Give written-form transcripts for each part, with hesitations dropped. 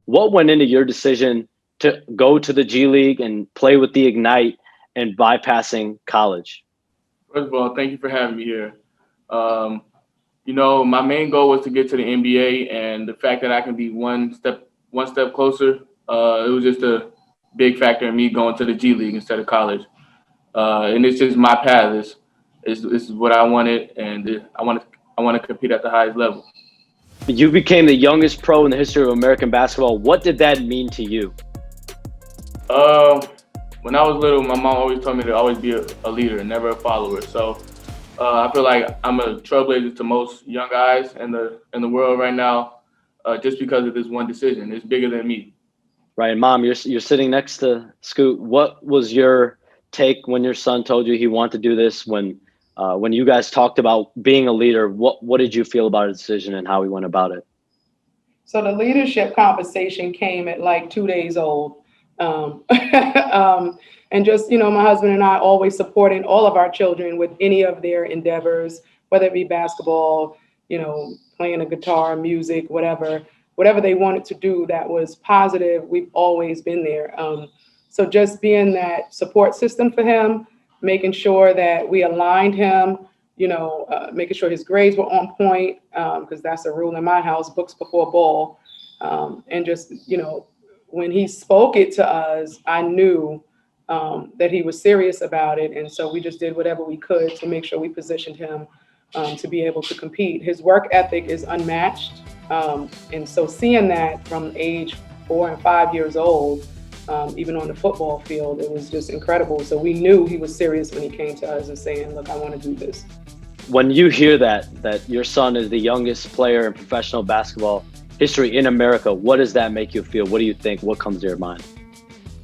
What went into your decision to go to the G League and play with the Ignite and bypassing college? First of all, thank you for having me here. Um, my main goal was to get to the NBA, and the fact that I can be one step closer, it was just a big factor in me going to the G League instead of college. And it's just my path. It's what I wanted, and I want to compete at the highest level. You became the youngest pro in the history of American basketball. What did that mean to you? Uh, when I was little, my mom always told me to always be a leader and never a follower. So I feel like I'm a trailblazer to most young guys in the world right now, just because of this one decision. It's bigger than me. Right, and Mom, you're sitting next to Scoot. What was your take when your son told you he wanted to do this? When you guys talked about being a leader, what did you feel about his decision and how he went about it? So the leadership conversation came at like 2 days old. And just, my husband and I always supporting all of our children with any of their endeavors, whether it be basketball, playing a guitar, music, whatever they wanted to do that was positive, we've always been there. So just being that support system for him, making sure that we aligned him, making sure his grades were on point, because that's a rule in my house, books before ball. And just, when he spoke it to us, I knew that he was serious about it. And so we just did whatever we could to make sure we positioned him to be able to compete. His work ethic is unmatched. And so seeing that from age 4 and 5 years old, even on the football field, it was just incredible. So we knew he was serious when he came to us and saying, look, I want to do this. When you hear that your son is the youngest player in professional basketball history in America, what does that make you feel? What do you think? What comes to your mind?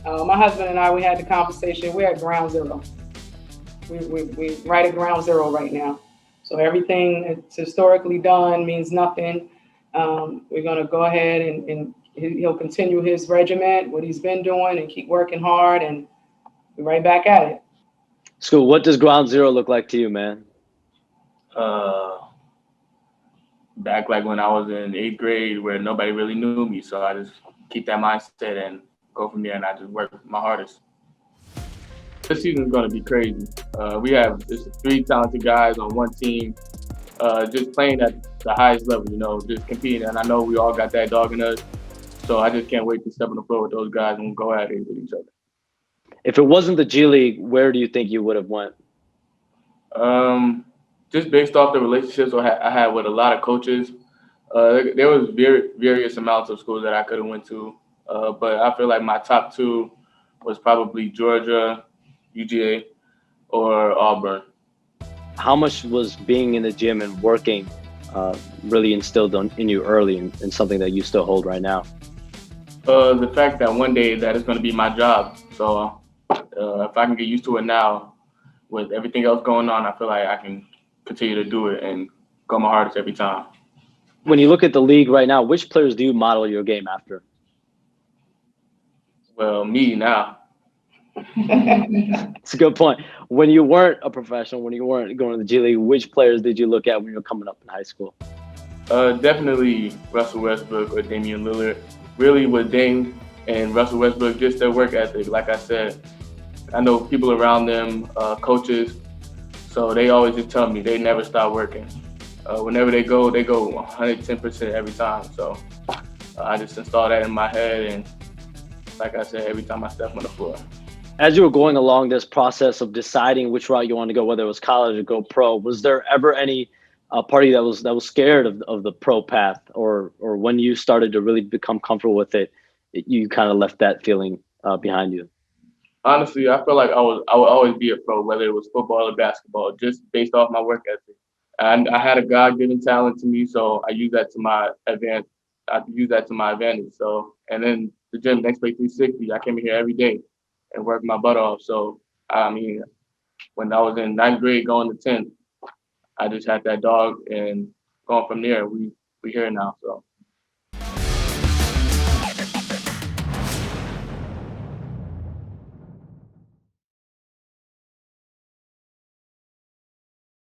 My husband and I, we had the conversation. We're at ground zero. We right at ground zero right now. So everything that's historically done means nothing. We're going to go ahead and he'll continue his regiment, what he's been doing, and keep working hard, and we're right back at it. School, what does ground zero look like to you, man? Uh, Back like when I was in eighth grade, where nobody really knew me, so I just keep that mindset and go from there, and I just work my hardest. This season's going to be crazy. We have just three talented guys on one team, just playing at the highest level, just competing. And I know we all got that dog in us. So I just can't wait to step on the floor with those guys and go at it with each other. If it wasn't the G League, where do you think you would have went? Um, just based off the relationships I had with a lot of coaches, there was various amounts of schools that I could have went to. But I feel like my top two was probably Georgia, UGA, or Auburn. How much was being in the gym and working really instilled in you early and something that you still hold right now? The fact that one day that is going to be my job. So if I can get used to it now, with everything else going on, I feel like I can continue to do it and go my hardest every time. When you look at the league right now, which players do you model your game after? Well, me now. It's a good point. When you weren't a professional, when you weren't going to the G League, which players did you look at when you were coming up in high school? Definitely Russell Westbrook or Damian Lillard. Really, with Dame and Russell Westbrook, just their work ethic. Like I said, I know people around them, coaches, so they always just tell me they never stop working. Whenever they go 110% every time. So I just install that in my head, and like I said, every time I step on the floor. As you were going along this process of deciding which route you wanted to go, whether it was college or go pro, was there ever any party that was scared of the pro path, or when you started to really become comfortable with it, you kind of left that feeling behind you? Honestly, I feel like I would always be a pro, whether it was football or basketball, just based off my work ethic. And I had a God given talent to me, so I use that to my advantage. I use that to my advantage. So, and then the gym next play 360, I came in here every day and worked my butt off. So, I mean, when I was in ninth grade going to 10th, I just had that dog, and going from there, we here now. So